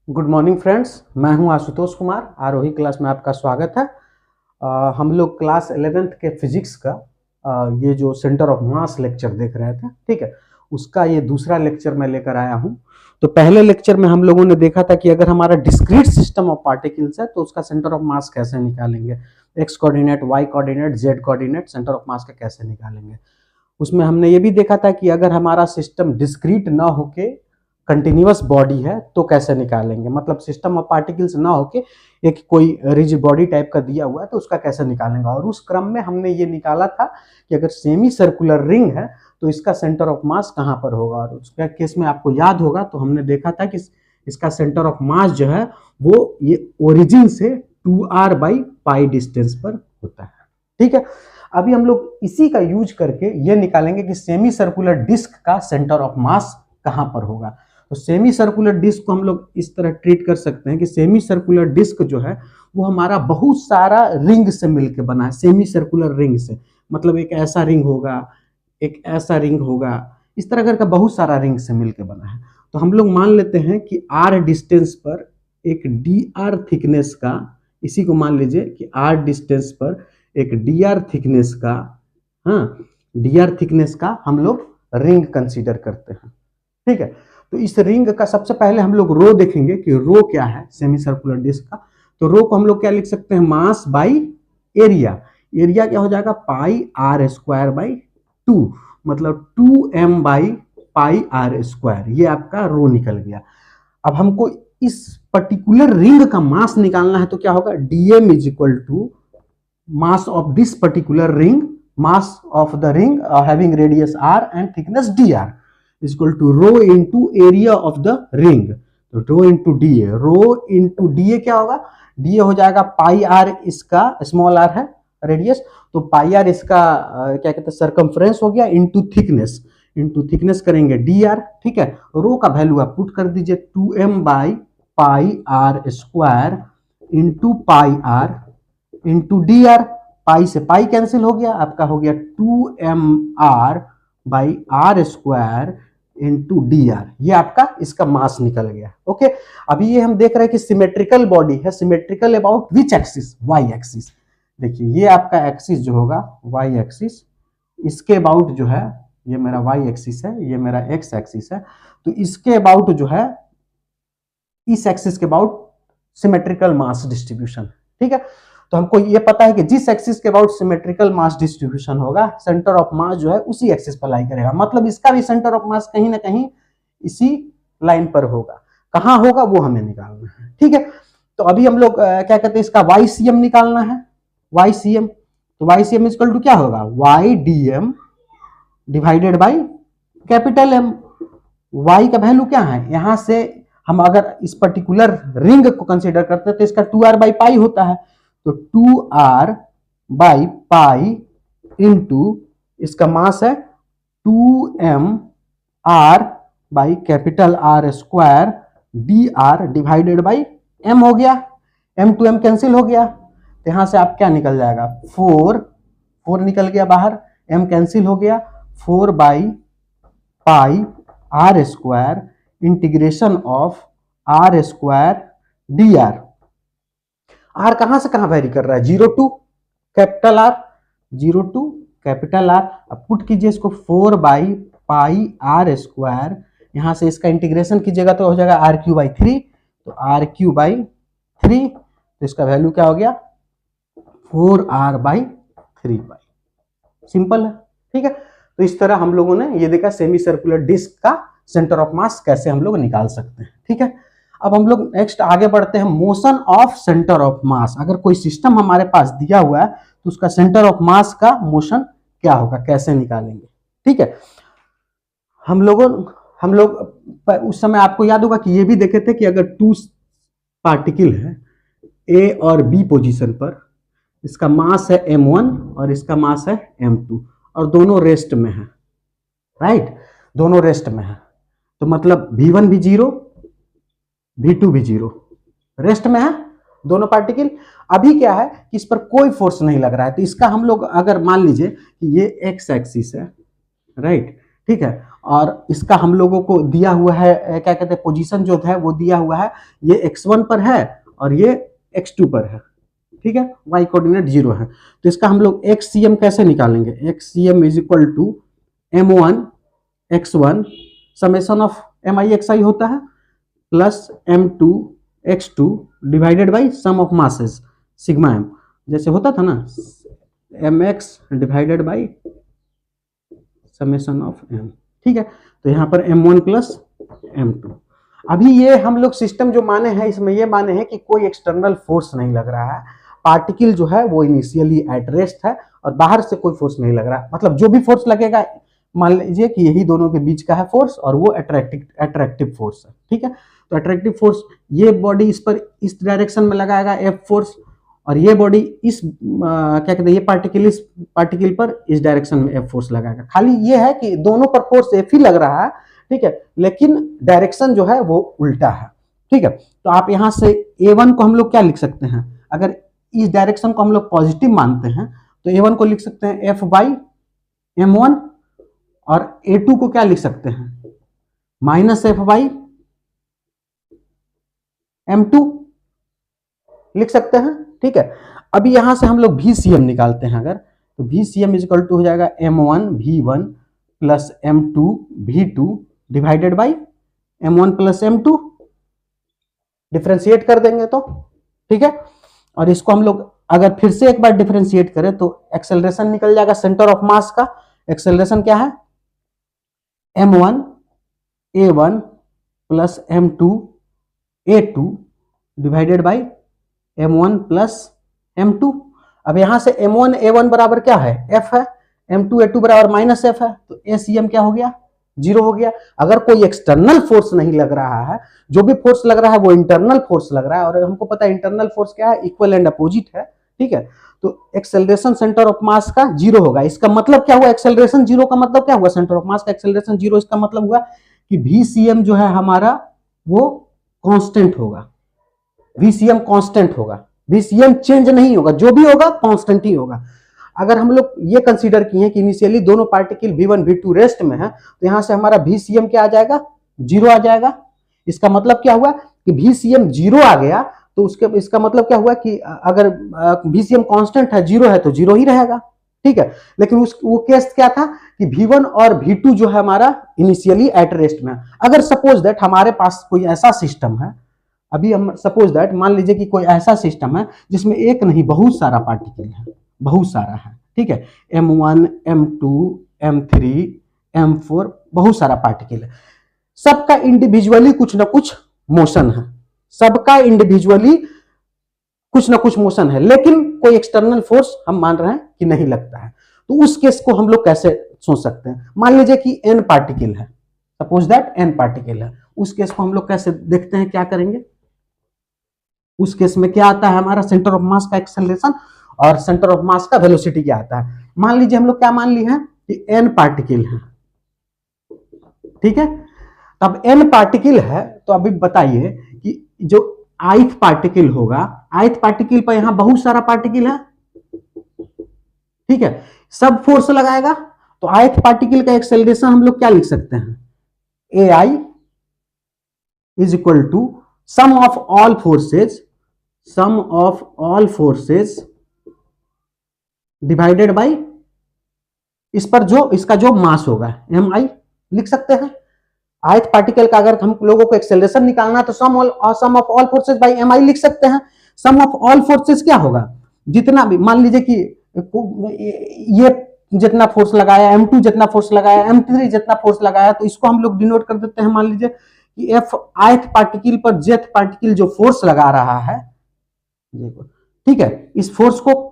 Good morning friends, मैं हूं आशुतोष कुमार। आरोही class में आपका स्वागत है। हम लोग क्लास 11th के फिजिक्स का ये जो सेंटर ऑफ मास लेक्चर देख रहे थे, ठीक है, उसका ये दूसरा लेक्चर मैं लेकर आया हूं। तो पहले लेक्चर में हम लोगों ने देखा था कि अगर हमारा डिस्क्रीट सिस्टम ऑफ पार्टिकल्स है तो उसका सेंटर ऑफ मास कैसे निकालेंगे, x coordinate, y coordinate, z coordinate, centre of mass का कैसे निकालेंगे। उसमें हमने ये भी देखा था कि अगर हमारा सिस्टम डिस्क्रीट ना होके कंटिन्यूअस बॉडी है तो कैसे निकालेंगे, मतलब सिस्टम ऑफ पार्टिकल्स ना होके एक कोई रिजिड बॉडी टाइप का दिया हुआ है तो उसका कैसे निकालेंगे। और उस क्रम में हमने ये निकाला था कि अगर सेमी सर्कुलर रिंग है तो इसका सेंटर ऑफ मास कहाँ पर होगा। और उसका केस में आपको याद होगा तो हमने देखा था कि इसका सेंटर ऑफ मास जो है वो ये ओरिजिन से 2r/π डिस्टेंस पर होता है, ठीक है। अभी हम लोग इसी का यूज करके ये निकालेंगे कि सेमी सर्कुलर डिस्क का सेंटर ऑफ मास कहाँ पर होगा। तो सेमी सर्कुलर डिस्क को हम लोग इस तरह ट्रीट कर सकते हैं कि सेमी सर्कुलर डिस्क जो है वो हमारा बहुत सारा रिंग से मिलकर बना है। सेमी सर्कुलर रिंग से मतलब एक ऐसा रिंग होगा, एक ऐसा रिंग होगा, इस तरह करके बहुत सारा रिंग से मिलकर बना है। तो हम लोग मान लेते हैं कि r डिस्टेंस पर एक dr थिकनेस का, इसी को मान लीजिए कि r डिस्टेंस पर एक dr थिकनेस का, हाँ, dr थिकनेस का हम लोग रिंग कंसीडर करते हैं, ठीक है। तो इस रिंग का सबसे पहले हम लोग रो देखेंगे कि रो क्या है सेमी सर्कुलर डिस्क का। तो रो को हम लोग क्या लिख सकते हैं, मास बाई एरिया। एरिया क्या हो जाएगा, πr²/2, मतलब 2m/πr²। ये आपका रो निकल गया। अब हमको इस पर्टिकुलर रिंग का मास निकालना है तो क्या होगा, dm is equal to mass of this particular ring, mass of the ring having radius r and thickness dr is equal to rho into area of the ring। तो rho into da, rho into da क्या होगा, da हो जाएगा पाई r, इसका small r है radius, तो पाई r इसका क्या कहते हैं सरकमफ्रेंस हो गया, इंटू थिकनेस करेंगे dr, ठीक है। रो का वैल्यू आप पुट कर दीजिए 2m/πr² into pi r into dr। पाई से पाई कैंसिल हो गया, आपका हो गया 2mr/r² इंटू dr। ये आपका इसका मास निकल गया, ओके। अभी ये हम देख रहे हैं कि सिमेट्रिकल बॉडी है, symmetrical about which axis, y axis. देखिए ये आपका एक्सिस जो होगा वाई एक्सिस, इसके अबाउट जो है, ये मेरा वाई एक्सिस है, ये मेरा एक्स एक्सिस है, तो इसके अबाउट जो है, इस एक्सिस के अबाउट सिमेट्रिकल मास डिस्ट्रीब्यूशन, ठीक है। तो हमको ये पता है कि जिस एक्सिस के अबाउट सिमेट्रिकल मास डिस्ट्रीब्यूशन होगा, सेंटर ऑफ मास जो है उसी एक्सिस पर लाई करेगा, मतलब इसका भी सेंटर ऑफ मास कहीं ना कहीं इसी लाइन पर होगा। कहां होगा वो हमें निकालना है, ठीक है। तो अभी हम लोग क्या कहते हैं, इसका वाई सी एम निकालना है, वाई सी एम। तो y c m equal to क्या होगा, y d m divided by capital M. वाई का वैल्यू क्या है, यहां से हम अगर इस पर्टिकुलर रिंग को कंसीडर करते हैं तो इसका 2r/π होता है, तो 2r/π इंटू इसका मास है 2m/R² dr divided by m हो गया, m to m कैंसिल हो गया, तो यहां से आप क्या निकल जाएगा, 4 निकल गया बाहर, m कैंसिल हो गया, 4/πr² integration of r² dr। Are कहां से कहां वेरी कर रहा है, 0 to capital R, 0 to capital R. अब पुट कीजिए इसको 4/πr², यहां से इसका इंटीग्रेशन कीजिएगा तो हो जाएगा r³/3, तो r³/3, तो इसका वैल्यू क्या हो गया 4r/3। सिंपल है, ठीक है। तो इस तरह हम लोगों ने ये देखा सेमी सर्कुलर डिस्क का सेंटर ऑफ मास कैसे हम लोग निकाल सकते हैं, ठीक है। अब हम लोग नेक्स्ट आगे बढ़ते हैं, मोशन ऑफ सेंटर ऑफ मास। अगर कोई सिस्टम हमारे पास दिया हुआ है तो उसका सेंटर ऑफ मास का मोशन क्या होगा, कैसे निकालेंगे, ठीक है। हम लोग उस समय आपको याद होगा कि ये भी देखे थे कि अगर 2 पार्टिकल है ए और बी पोजीशन पर, इसका मास है m1 और इसका मास है m2 और दोनों रेस्ट में है, राइट, दोनों रेस्ट में है, तो मतलब v1 भी 0, v2 भी 0, रेस्ट में है दोनों पार्टिकल। अभी क्या है कि इस पर कोई फोर्स नहीं लग रहा है, तो इसका हम लोग अगर मान लीजिए कि ये एक्स एक्सिस है, राइट, ठीक है। और इसका हम लोगों को दिया हुआ है क्या कहते हैं, पोजीशन जो है वो दिया हुआ है, ये x1 पर है और ये x2 पर है, ठीक है, y कोऑर्डिनेट 0 है। तो इसका हम लोग xcm कैसे निकालेंगे, xcm is equal to m1 x1 summation of mi xi होता है plus m2 x2 divided by sum of masses sigma m, जैसे होता था ना mx divided by summation of m, ठीक है। तो यहाँ पर m1 प्लस m2। अभी ये हम लोग सिस्टम जो माने हैं इसमें ये माने हैं कि कोई एक्सटर्नल फोर्स नहीं लग रहा है, पार्टिकल जो है वो इनिशियली एट रेस्ट है और बाहर से कोई फोर्स नहीं लग रहा, मतलब जो भी फोर्स लगेगा मान लीजिए कि यही दोनों के बीच का है फोर्स और वो अट्रैक्टिव फोर्स है, ठीक है। तो अट्रैक्टिव फोर्स ये बॉडी इस पर इस डायरेक्शन में लगाएगा एफ फोर्स और ये बॉडी इस क्या कहते हैं ये पार्टिकल इस पार्टिकल पर इस डायरेक्शन में एफ फोर्स लगाएगा। खाली ये है कि दोनों पर फोर्स एफ ही लग रहा है, ठीक है, लेकिन डायरेक्शन जो है वो उल्टा है, ठीक है। तो आप यहां से A1 को हम लोग क्या लिख सकते हैं, अगर इस डायरेक्शन को हम लोग पॉजिटिव मानते हैं तो A1 को लिख सकते हैं F बाई M1 और A2 को क्या लिख सकते हैं माइनस F बाई M2 लिख सकते हैं, ठीक है। अभी यहां से हम लोग VCM निकालते हैं अगर, तो VCM इज इक्वल टू हो जाएगा M1 V1 plus M2 V2 divided by M1 plus M2, differentiate कर देंगे तो, ठीक है। और इसको हम लोग अगर फिर से एक बार डिफरेंशिएट करें तो एक्सेलरेशन निकल जाएगा सेंटर ऑफ मास का, एक्सेलरेशन क्या है M1 A1 plus M2 A2 divided by M1 plus M2। अब यहां से M1 A1 बराबर क्या है F है, M2 A2 बराबर माइनस F है, तो ACM क्या हो गया 0 हो गया। अगर कोई एक्सटर्नल फोर्स नहीं लग रहा है, जो भी फोर्स लग रहा है वो इंटरनल फोर्स लग रहा है और हमको पता है इंटरनल फोर्स क्या है, इक्वल एंड अपोजिट है, ठीक है। तो एक्सेलरेशन सेंटर ऑफ मास का 0 होगा। इसका मतलब क्या हुआ, एक्सेलरेशन 0 का मतलब क्या हुआ, सेंटर ऑफ मास का एक्सेलरेशन 0, इसका मतलब हुआ कि VCM जो है हमारा वो कांस्टेंट होगा, VCM कांस्टेंट होगा, VCM चेंज नहीं होगा, जो भी होगा कांस्टेंट ही होगा। अगर हम लोग ये कंसीडर किए हैं कि इनिशियली दोनों पार्टिकल V1 V2 रेस्ट में है तो यहां से हमारा VCM क्या आ जाएगा 0 आ जाएगा। इसका मतलब क्या हुआ कि VCM 0 आ गया तो उसके इसका मतलब क्या हुआ कि अगर VCM कांस्टेंट है 0 है तो 0 ही रहेगा, ठीक है। लेकिन वो केस क्या था कि V1 और V2 जो है हमारा इनिशियली एट रेस्ट में। अगर सपोज दैट हमारे पास कोई ऐसा सिस्टम है, अभी हम सपोज दैट मान लीजिए कि कोई ऐसा सिस्टम है जिसमें एक नहीं बहुत सारा पार्टिकल है, बहुत सारा है, ठीक है, M1 M2 M3 M4 बहुत सारा पार्टिकल है, सबका इंडिविजुअली कुछ ना कुछ मोशन है, सबका इंडिविजुअली कुछ ना कुछ मोशन है, लेकिन कोई एक्सटर्नल फोर्स हम मान रहे हैं कि नहीं लगता है। तो उस केस को हम लोग कैसे सोच सकते हैं, मान लीजिए कि n पार्टिकल है, सपोज दैट n पार्टिकल है, उस केस को हम लोग कैसे देखते हैं, क्या करेंगे, उस केस में क्या आता है हमारा सेंटर ऑफ मास का एक्सेलरेशन और सेंटर ऑफ मास का वेलोसिटी क्या आता है। मान लीजिए हम लोग क्या मान लिए हैं कि n पार्टिकल है, ठीक है। अब n पार्टिकल है तो अभी बताइए कि जो ith पार्टिकल होगा, ith पार्टिकल पर यहां बहुत सारा पार्टिकल है, ठीक है, सब फोर्स लगाएगा तो ith पार्टिकल का एक्सेलरेशन हम लोग क्या लिख सकते हैं, AI is equal to sum of all forces, sum of all forces divided by इस पर जो इसका जो मास होगा MI लिख सकते हैं। ith पार्टिकल का अगर हम लोगों को एक्सेलरेशन निकालना तो sum of all forces by MI लिख सकते हैं। सम ऑफ ऑल फोर्सेज क्या होगा, जितना भी मान लीजिए कि ये जितना फोर्स लगाया, M2 जितना फोर्स लगाया, M3 जितना फोर्स लगाया, तो इसको हम लोग डिनोट कर देते हैं, मान लीजिए कि F ith पार्टिकल पर jth पार्टिकल जो फोर्स लगा रहा है, ठीक है, इस फोर्स को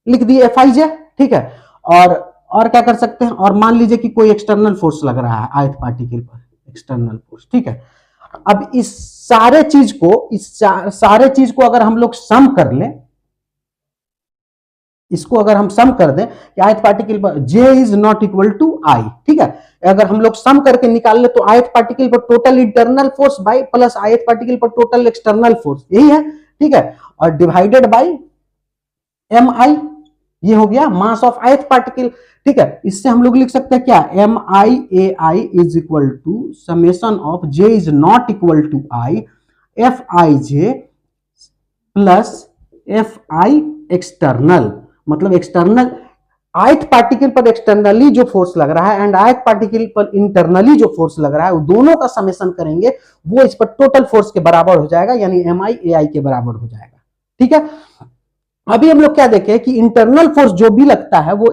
लिख दिए Fij, ठीक है। और क्या कर सकते हैं, और मान लीजिए कि कोई एक्सटर्नल फोर्स लग रहा है ith पार्टिकल पर, एक्सटर्नल फोर्स, ठीक है। अब इस सारे चीज को अगर हम लोग सम कर लें, इसको अगर हम सम कर दें कि ith पार्टिकल पर J is not equal to I, ठीक है, अगर हम लोग सम करके निकाल ले तो ith पार्टिकल पर total internal force by plus ith particle पर टोटल एक्सटर्नल फोर्स, यही है, ठीक है, और डिवाइडेड बाई MI, ये हो गया मास ऑफ ith पार्टिकल। ठीक है, इससे हम लोग लिख सकते हैं क्या, MIAI is equal to summation of J is not equal to I Fij plus Fi external, मतलब एक्सटर्नल ith पार्टिकल पर एक्सटर्नली जो फोर्स लग रहा है एंड ith पार्टिकल पर इंटरनली जो फोर्स लग रहा है, वो दोनों का समेशन करेंगे, वो इस पर टोटल फोर्स के बराबर हो जाएगा, यानी MIAI के बराबर हो जाएगा। ठीक है, अभी हम लोग क्या देखें कि इंटरनल फोर्स जो भी लगता है वो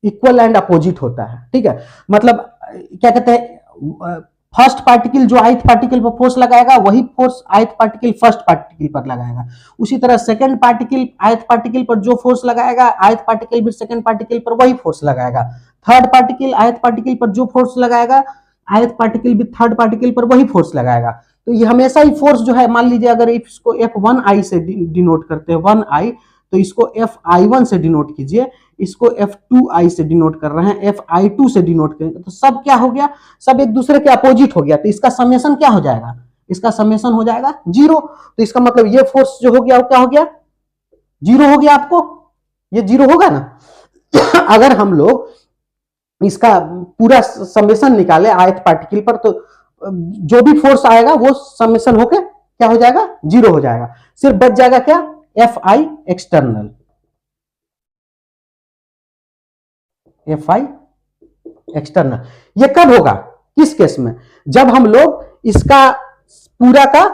इक्वल एंड अपोजिट होता है। ठीक है, मतलब क्या कहते हैं, फर्स्ट पार्टिकल जो ith पार्टिकल पर फोर्स लगाएगा वही force ith particle first particle पर लगाएगा। उसी तरह सेकंड पार्टिकल ith पार्टिकल पर जो फोर्स लगाएगा ith पार्टिकल भी सेकंड पार्टिकल पर वही फोर्स लगाएगा। थर्ड पार्टिकल ith पार्टिकल पर जो फोर्स लगाएगा ith पार्टिकल भी थर्ड पार्टिकल पर वही फोर्स लगाएगा। तो ये हमेशा ही फोर्स जो है, मान लीजिए अगर इसको F1I से डिनोट करते हैं 1I, तो इसको Fi1 से डिनोट कीजिए, इसको F2I से डिनोट कर रहे हैं, Fi2 से डिनोट करेंगे, तो सब क्या हो गया, सब एक दूसरे के अपोजिट हो गया, तो इसका समेशन क्या हो जाएगा, इसका समेशन हो जाएगा 0। तो इसका मतलब ये फोर्स जो हो गया वो क्या हो गया, 0 हो गया। आपको ये 0 होगा ना अगर हम लोग इसका पूरा समेशन निकाले ith पार्टिकल पर, तो जो भी फोर्स आएगा वो समेशन होके क्या हो जाएगा, 0 हो जाएगा। सिर्फ बच जाएगा क्या, Fi एक्सटर्नल, Fi एक्सटर्नल। ये कब होगा, किस केस में, जब हम लोग इसका पूरा का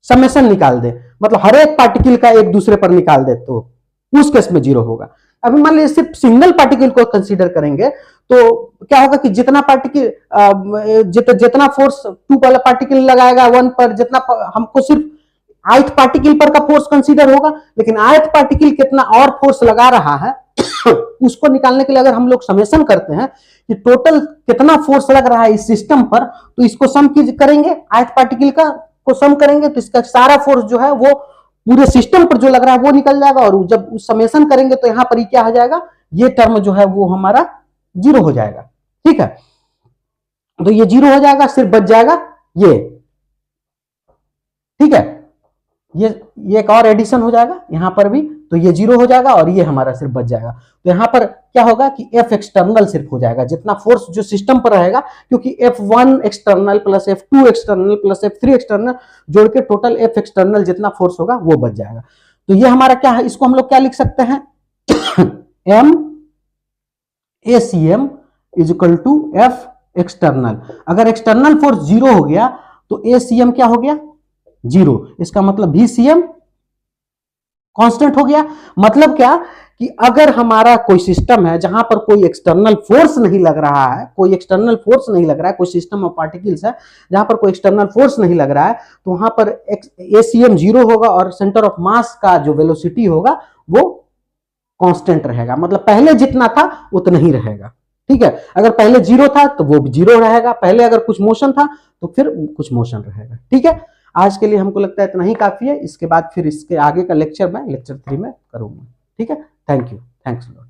समेशन निकाल दे, मतलब हर एक पार्टिकल का एक दूसरे पर निकाल दे, तो उस केस में 0 होगा। अभी मान लीजिए सिर्फ सिंगल पार्टिकल को कंसीडर करेंगे, तो क्या होगा कि जितना पार्टिकल जितना फोर्स 2 वाला पार्टिकल लगाएगा 1 पर, जितना हमको सिर्फ ith पार्टिकल पर का फोर्स कंसीडर होगा, लेकिन ith पार्टिकल कितना और फोर्स लगा रहा है उसको निकालने के लिए अगर हम लोग समेशन करते हैं कि टोटल कितना फोर्स लग रहा है इस सिस्टम पर, तो इसको सम करेंगे, ith पार्टिकल का को सम करेंगे, तो इसका सारा फोर्स जो है वो पूरे सिस्टम पर जो लग रहा है वो निकल जाएगा, और जब समेशन करेंगे तो यहां पर ही क्या हो जाएगा, ये टर्म जो है वो हमारा 0 हो जाएगा। ठीक है, तो ये 0 हो जाएगा, सिर्फ बच जाएगा ये। ठीक है, ये एक और एडिशन हो जाएगा यहां पर भी, तो ये 0 हो जाएगा और ये हमारा सिर्फ बच जाएगा। तो यहां पर क्या होगा कि F एक्सटर्नल सिर्फ हो जाएगा, जितना फोर्स जो सिस्टम पर रहेगा, क्योंकि F1 external plus F2 external plus F3 external जोड़ के टोटल F एक्सटर्नल जितना फोर्स होगा वो बच जाएगा। तो ये हमारा क्या है, इसको हम लोग क्या लिख सकते हैं M ACM is equal to F external. अगर एक्सटर्नल फोर्स 0 हो गया तो ACM क्या हो गया, 0। इसका मतलब VCM कांस्टेंट हो गया। मतलब क्या कि अगर हमारा कोई सिस्टम है जहां पर कोई एक्सटर्नल फोर्स नहीं लग रहा है, कोई एक्सटर्नल फोर्स नहीं लग रहा है, कोई सिस्टम ऑफ पार्टिकल्स है जहां पर कोई एक्सटर्नल फोर्स नहीं लग रहा है, तो वहां पर ACM 0 होगा और सेंटर ऑफ मास का जो वेलोसिटी होगा वो कांस्टेंट रहेगा, मतलब पहले जितना था उतना ही रहेगा। ठीक है, अगर पहले 0 था तो वो भी 0 रहेगा, पहले अगर कुछ मोशन था तो फिर कुछ मोशन रहेगा। ठीक है, आज के लिए हमको लगता है इतना ही काफी है, इसके बाद फिर इसके आगे का लेक्चर मैं लेक्चर 3 में करूंगा। ठीक है, थैंक यू, थैंक्स लॉट।